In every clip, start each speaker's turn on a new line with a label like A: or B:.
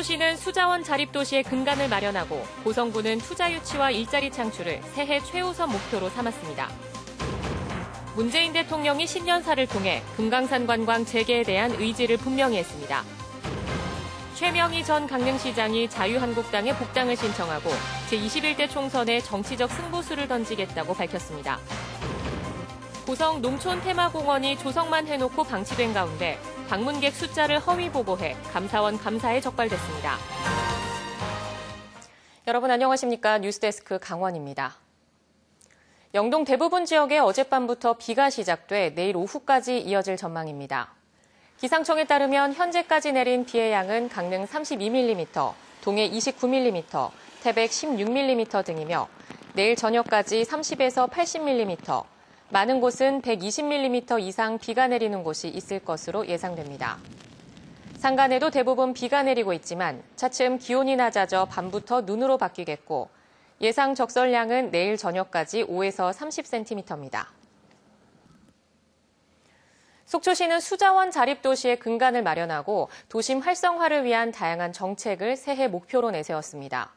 A: 속초시는 수자원 자립도시의 근간을 마련하고 고성군은 투자 유치와 일자리 창출을 새해 최우선 목표로 삼았습니다. 문재인 대통령이 신년사를 통해 금강산 관광 재개에 대한 의지를 분명히 했습니다. 최명희 전 강릉시장이 자유한국당에 복당을 신청하고 제21대 총선에 정치적 승부수를 던지겠다고 밝혔습니다. 고성 농촌 테마공원이 조성만 해놓고 방치된 가운데 방문객 숫자를 허위 보고해 감사원 감사에 적발됐습니다. 여러분 안녕하십니까? 뉴스데스크 강원입니다. 영동 대부분 지역에 어젯밤부터 비가 시작돼 내일 오후까지 이어질 전망입니다. 기상청에 따르면 현재까지 내린 비의 양은 강릉 32mm, 동해 29mm, 태백 16mm 등이며 내일 저녁까지 30에서 80mm, 많은 곳은 120mm 이상 비가 내리는 곳이 있을 것으로 예상됩니다. 산간에도 대부분 비가 내리고 있지만 차츰 기온이 낮아져 밤부터 눈으로 바뀌겠고 예상 적설량은 내일 저녁까지 5에서 30cm입니다. 속초시는 수자원 자립도시의 근간을 마련하고 도심 활성화를 위한 다양한 정책을 새해 목표로 내세웠습니다.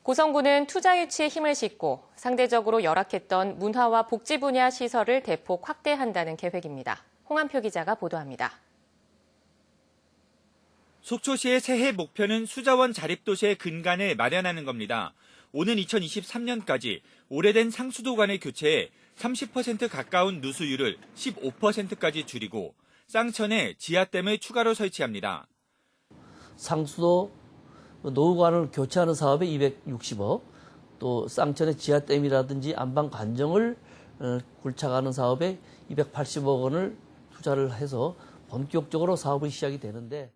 A: 고성군은 투자 유치에 힘을 싣고 상대적으로 열악했던 문화와 복지 분야 시설을 대폭 확대한다는 계획입니다. 홍한표 기자가 보도합니다.
B: 속초시의 새해 목표는 수자원 자립도시의 근간을 마련하는 겁니다. 오는 2023년까지 오래된 상수도관을 교체해 30% 가까운 누수율을 15%까지 줄이고 쌍천에 지하댐을 추가로 설치합니다.
C: 상수도 노후관을 교체하는 사업에 260억, 또 쌍천의 지하댐이라든지 안방 관정을 굴착하는 사업에 280억 원을 투자를 해서 본격적으로 사업이 시작이 되는데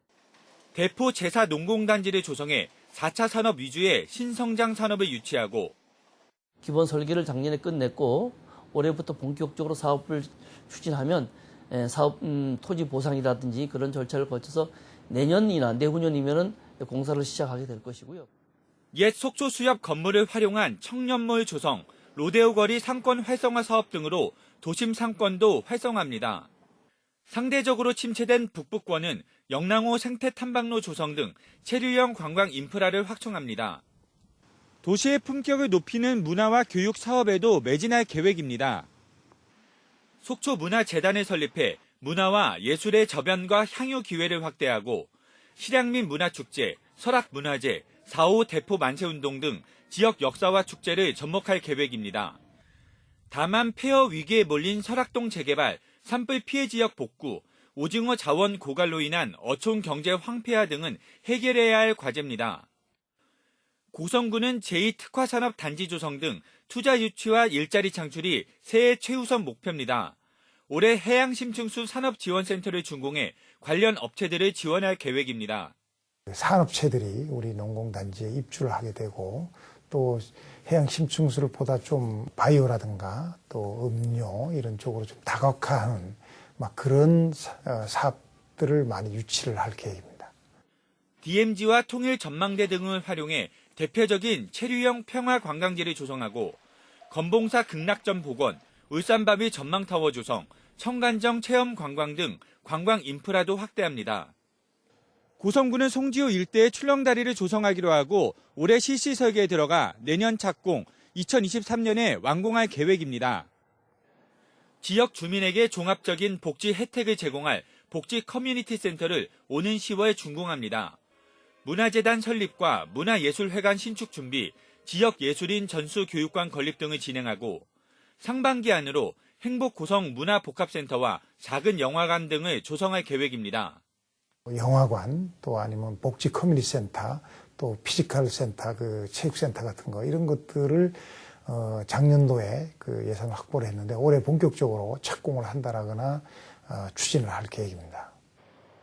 B: 대포 제사 농공단지를 조성해 4차 산업 위주의 신성장 산업을 유치하고
C: 기본 설계를 작년에 끝냈고 올해부터 본격적으로 사업을 추진하면 사업 토지 보상이라든지 그런 절차를 거쳐서 내년이나 내후년이면은 공사를 시작하게 될 것이고요.
B: 옛 속초 수협 건물을 활용한 청년몰 조성, 로데오 거리 상권 활성화 사업 등으로 도심 상권도 활성화합니다. 상대적으로 침체된 북부권은 영랑호 생태 탐방로 조성 등 체류형 관광 인프라를 확충합니다. 도시의 품격을 높이는 문화와 교육 사업에도 매진할 계획입니다. 속초문화재단을 설립해 문화와 예술의 저변과 향유 기회를 확대하고 실향민 문화축제, 설악문화제, 4.5 대포 만세운동 등 지역 역사와 축제를 접목할 계획입니다. 다만 폐허 위기에 몰린 설악동 재개발, 산불 피해 지역 복구, 오징어 자원 고갈로 인한 어촌 경제 황폐화 등은 해결해야 할 과제입니다. 고성군은 제2특화산업 단지 조성 등 투자 유치와 일자리 창출이 새해 최우선 목표입니다. 올해 해양심층수 산업지원센터를 준공해 관련 업체들을 지원할 계획입니다.
D: 산업체들이 우리 농공단지에 입주를 하게 되고 또 해양심층수를 보다 좀 바이오라든가 또 음료 이런 쪽으로 좀 다각화하는 그런 사업들을 많이 유치를 할 계획입니다.
B: DMZ와 통일전망대 등을 활용해 대표적인 체류형 평화관광지를 조성하고 건봉사 극락전 복원, 울산바위 전망타워 조성, 청간정 체험관광 등 관광 인프라도 확대합니다. 고성군은 송지호 일대에 출렁다리를 조성하기로 하고 올해 실시 설계에 들어가 내년 착공, 2023년에 완공할 계획입니다. 지역 주민에게 종합적인 복지 혜택을 제공할 복지 커뮤니티 센터를 오는 10월 준공합니다. 문화재단 설립과 문화예술회관 신축 준비, 지역예술인 전수교육관 건립 등을 진행하고 상반기 안으로 행복고성 문화복합센터와 작은 영화관 등을 조성할 계획입니다.
D: 영화관 또 아니면 복지 커뮤니티 센터 또 피지컬 센터, 체육센터 같은 거 이런 것들을 작년도에 예산을 확보를 했는데 올해 본격적으로 착공을 한다라거나 추진을 할 계획입니다.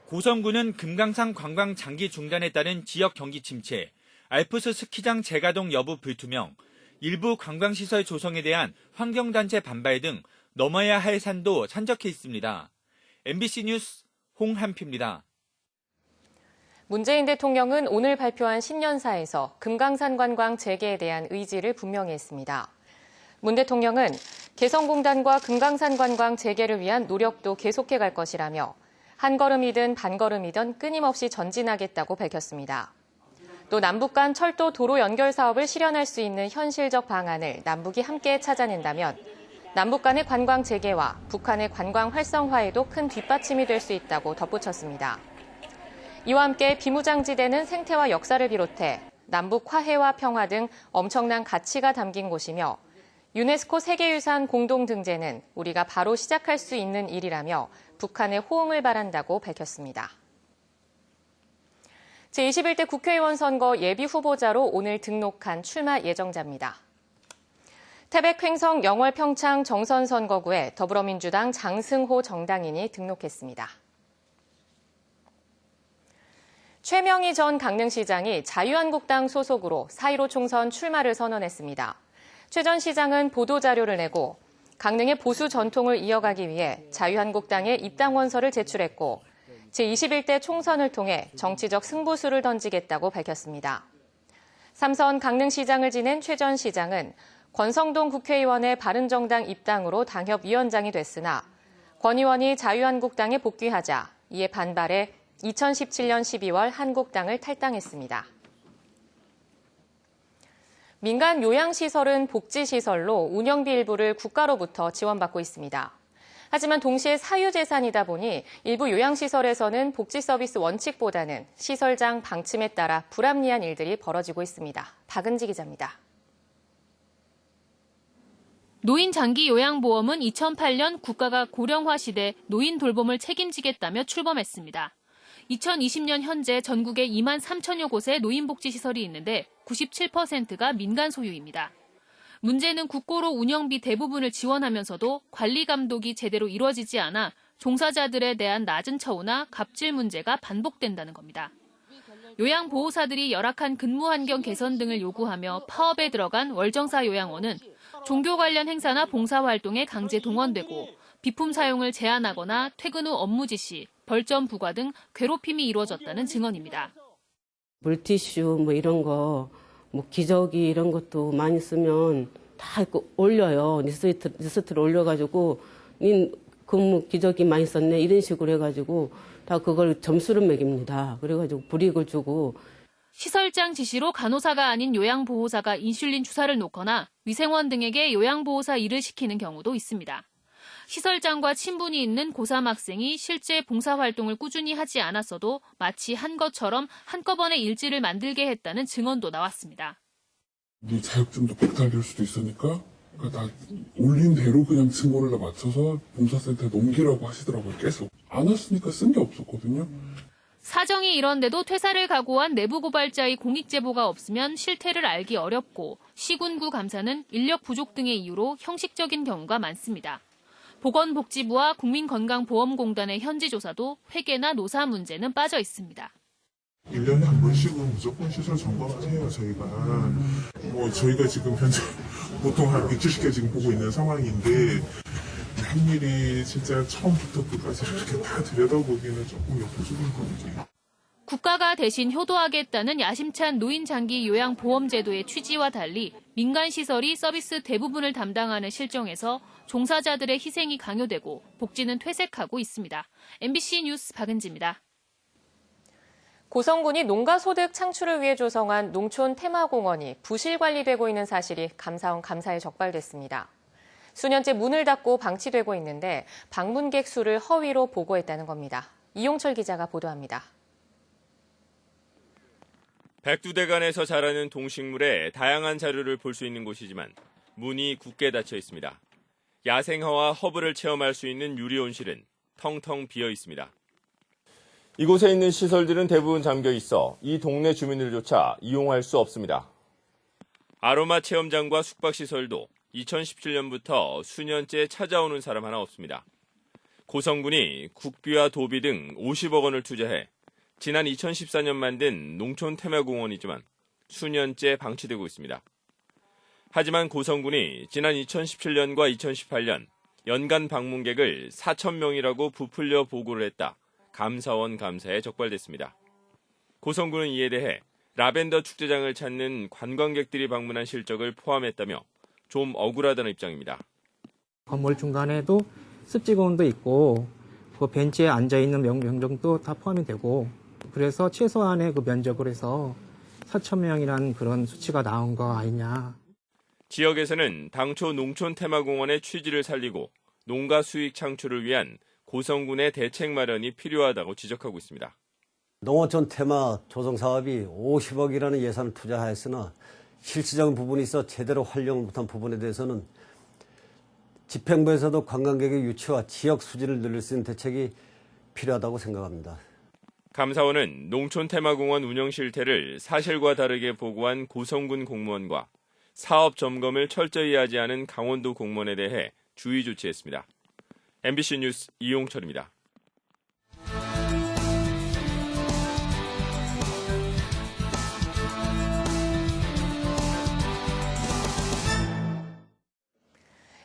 B: 고성군은 금강산 관광 장기 중단에 따른 지역 경기 침체, 알프스 스키장 재가동 여부 불투명, 일부 관광시설 조성에 대한 환경단체 반발 등 넘어야 할 산도 산적해 있습니다. MBC 뉴스 홍한표입니다.
A: 문재인 대통령은 오늘 발표한 신년사에서 금강산 관광 재개에 대한 의지를 분명히 했습니다. 문 대통령은 개성공단과 금강산 관광 재개를 위한 노력도 계속해 갈 것이라며 한 걸음이든 반 걸음이든 끊임없이 전진하겠다고 밝혔습니다. 또 남북 간 철도 도로 연결 사업을 실현할 수 있는 현실적 방안을 남북이 함께 찾아낸다면 남북 간의 관광 재개와 북한의 관광 활성화에도 큰 뒷받침이 될 수 있다고 덧붙였습니다. 이와 함께 비무장지대는 생태와 역사를 비롯해 남북 화해와 평화 등 엄청난 가치가 담긴 곳이며 유네스코 세계유산 공동등재는 우리가 바로 시작할 수 있는 일이라며 북한의 호응을 바란다고 밝혔습니다. 제21대 국회의원 선거 예비 후보자로 오늘 등록한 출마 예정자입니다. 태백 횡성 영월 평창 정선 선거구에 더불어민주당 장승호 정당인이 등록했습니다. 최명희 전 강릉시장이 자유한국당 소속으로 4.15 총선 출마를 선언했습니다. 최 전 시장은 보도자료를 내고 강릉의 보수 전통을 이어가기 위해 자유한국당에 입당 원서를 제출했고 제21대 총선을 통해 정치적 승부수를 던지겠다고 밝혔습니다. 3선 강릉시장을 지낸 최 전 시장은 권성동 국회의원의 바른정당 입당으로 당협위원장이 됐으나 권 의원이 자유한국당에 복귀하자 이에 반발해 2017년 12월 한국당을 탈당했습니다. 민간 요양시설은 복지시설로 운영비 일부를 국가로부터 지원받고 있습니다. 하지만 동시에 사유재산이다 보니 일부 요양시설에서는 복지서비스 원칙보다는 시설장 방침에 따라 불합리한 일들이 벌어지고 있습니다. 박은지 기자입니다.
E: 노인장기요양보험은 2008년 국가가 고령화 시대 노인 돌봄을 책임지겠다며 출범했습니다. 2020년 현재 전국에 2만 3천여 곳의 노인복지시설이 있는데 97%가 민간 소유입니다. 문제는 국고로 운영비 대부분을 지원하면서도 관리 감독이 제대로 이루어지지 않아 종사자들에 대한 낮은 처우나 갑질 문제가 반복된다는 겁니다. 요양보호사들이 열악한 근무 환경 개선 등을 요구하며 파업에 들어간 월정사 요양원은 종교 관련 행사나 봉사활동에 강제 동원되고 비품 사용을 제한하거나 퇴근 후 업무 지시, 벌점 부과 등 괴롭힘이 이루어졌다는 증언입니다.
F: 물티슈 뭐 이런 거, 뭐 기저귀 이런 것도 많이 쓰면 다 올려요. 리스트를 올려가지고 근무 기저귀 많이 썼네 이런 식으로 해가지고 다 그걸 점수를 매깁니다. 그래가지고 불이익을 주고.
E: 시설장 지시로 간호사가 아닌 요양보호사가 인슐린 주사를 놓거나 위생원 등에게 요양보호사 일을 시키는 경우도 있습니다. 시설장과 친분이 있는 고3 학생이 실제 봉사활동을 꾸준히 하지 않았어도 마치 한 것처럼 한꺼번에 일지를 만들게 했다는 증언도 나왔습니다.
G: 네 자격증도 박탈될 수도 있으니까 그러니까 다 올린 대로 그냥 증거를 맞춰서 봉사센터에 넘기라고 하시더라고요. 계속. 안 왔으니까 쓴 게 없었거든요.
E: 사정이 이런데도 퇴사를 각오한 내부 고발자의 공익 제보가 없으면 실태를 알기 어렵고 시군구 감사는 인력 부족 등의 이유로 형식적인 경우가 많습니다. 보건복지부와 국민건강보험공단의 현지 조사도 회계나 노사 문제는 빠져 있습니다.
G: 1년에 한 번씩은 무조건 시설 점검을 해요, 저희가. 저희가 지금 현재 보통 한 170개 지금 보고 있는 상황인데, 한 일이 진짜 처음부터 끝까지 이렇게 다 들여다보기에는 조금 역부족인 것 같아요.
E: 국가가 대신 효도하겠다는 야심찬 노인장기요양보험제도의 취지와 달리 민간시설이 서비스 대부분을 담당하는 실정에서 종사자들의 희생이 강요되고 복지는 퇴색하고 있습니다. MBC 뉴스 박은지입니다.
A: 고성군이 농가소득 창출을 위해 조성한 농촌 테마공원이 부실 관리되고 있는 사실이 감사원 감사에 적발됐습니다. 수년째 문을 닫고 방치되고 있는데 방문객 수를 허위로 보고했다는 겁니다. 이용철 기자가 보도합니다.
B: 백두대간에서 자라는 동식물의 다양한 자료를 볼 수 있는 곳이지만 문이 굳게 닫혀 있습니다. 야생화와 허브를 체험할 수 있는 유리온실은 텅텅 비어 있습니다. 이곳에 있는 시설들은 대부분 잠겨 있어 이 동네 주민들조차 이용할 수 없습니다. 아로마 체험장과 숙박시설도 2017년부터 수년째 찾아오는 사람 하나 없습니다. 고성군이 국비와 도비 등 50억 원을 투자해 지난 2014년 만든 농촌 테마공원이지만 수년째 방치되고 있습니다. 하지만 고성군이 지난 2017년과 2018년 연간 방문객을 4,000명이라고 부풀려 보고를 했다. 감사원 감사에 적발됐습니다. 고성군은 이에 대해 라벤더 축제장을 찾는 관광객들이 방문한 실적을 포함했다며 좀 억울하다는 입장입니다.
H: 건물 중간에도 습지공원도 있고 그 벤치에 앉아있는 명정도 다 포함이 되고 그래서 최소한의 그 면적으로 해서 4,000명이라는 그런 수치가 나온 거 아니냐.
I: 지역에서는 당초 농촌테마공원의 취지를 살리고 농가 수익 창출을 위한 고성군의 대책 마련이 필요하다고 지적하고 있습니다.
J: 농어촌 테마 조성 사업이 50억이라는 예산을 투자하였으나 실질적인 부분이 있어 제대로 활용을 못한 부분에 대해서는 집행부에서도 관광객의 유치와 지역 수질을 늘릴 수 있는 대책이 필요하다고 생각합니다.
I: 감사원은 농촌테마공원 운영 실태를 사실과 다르게 보고한 고성군 공무원과 사업 점검을 철저히 하지 않은 강원도 공무원에 대해 주의 조치했습니다. MBC 뉴스 이용철입니다.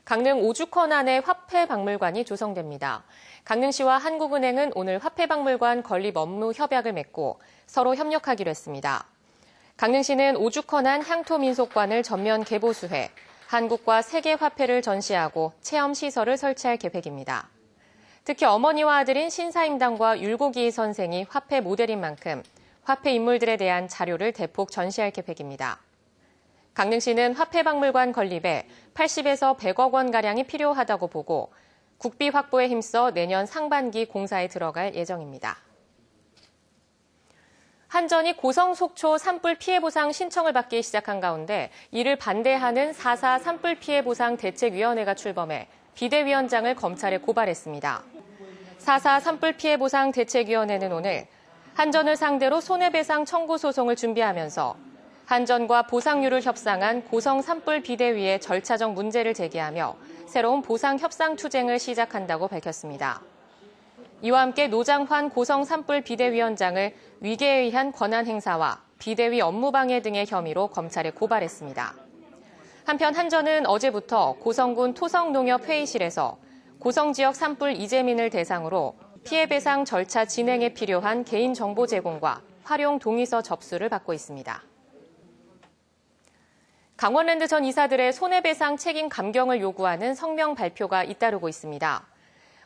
A: 강릉 오죽헌안의 화폐박물관이 조성됩니다. 강릉시와 한국은행은 오늘 화폐박물관 건립 업무 협약을 맺고 서로 협력하기로 했습니다. 강릉시는 오죽헌안 향토민속관을 전면 개보수해 한국과 세계 화폐를 전시하고 체험시설을 설치할 계획입니다. 특히 어머니와 아들인 신사임당과 율곡이 선생이 화폐 모델인 만큼 화폐 인물들에 대한 자료를 대폭 전시할 계획입니다. 강릉시는 화폐박물관 건립에 80에서 100억 원가량이 필요하다고 보고 국비 확보에 힘써 내년 상반기 공사에 들어갈 예정입니다. 한전이 고성 속초 산불 피해 보상 신청을 받기 시작한 가운데 이를 반대하는 4.4 산불 피해 보상 대책위원회가 출범해 비대위원장을 검찰에 고발했습니다. 4.4 산불 피해 보상 대책위원회는 오늘 한전을 상대로 손해배상 청구 소송을 준비하면서 한전과 보상률을 협상한 고성 산불 비대위의 절차적 문제를 제기하며 새로운 보상 협상 투쟁을 시작한다고 밝혔습니다. 이와 함께 노장환 고성 산불 비대위원장을 위계에 의한 권한 행사와 비대위 업무방해 등의 혐의로 검찰에 고발했습니다. 한편 한전은 어제부터 고성군 토성농협 회의실에서 고성 지역 산불 이재민을 대상으로 피해배상 절차 진행에 필요한 개인정보 제공과 활용 동의서 접수를 받고 있습니다. 강원랜드 전 이사들의 손해배상 책임 감경을 요구하는 성명 발표가 잇따르고 있습니다.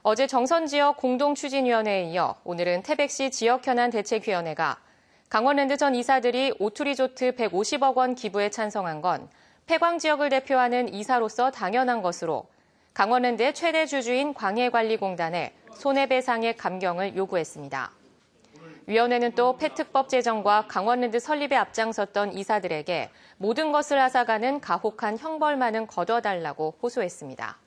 A: 어제 정선지역 공동추진위원회에 이어 오늘은 태백시 지역현안 대책위원회가 강원랜드 전 이사들이 오투리조트 150억 원 기부에 찬성한 건 폐광 지역을 대표하는 이사로서 당연한 것으로 강원랜드의 최대 주주인 광해관리공단에 손해배상의 감경을 요구했습니다. 위원회는 또 폐특법 제정과 강원랜드 설립에 앞장섰던 이사들에게 모든 것을 앗아가는 가혹한 형벌만은 거둬달라고 호소했습니다.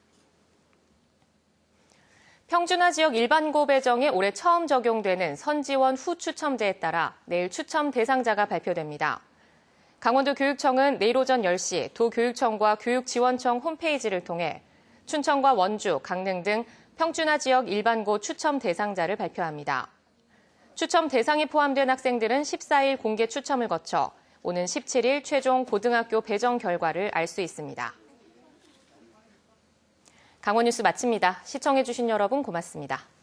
A: 평준화 지역 일반고 배정에 올해 처음 적용되는 선지원 후 추첨제에 따라 내일 추첨 대상자가 발표됩니다. 강원도 교육청은 내일 오전 10시 도교육청과 교육지원청 홈페이지를 통해 춘천과 원주, 강릉 등 평준화 지역 일반고 추첨 대상자를 발표합니다. 추첨 대상에 포함된 학생들은 14일 공개 추첨을 거쳐 오는 17일 최종 고등학교 배정 결과를 알 수 있습니다. 강원 뉴스 마칩니다. 시청해주신 여러분 고맙습니다.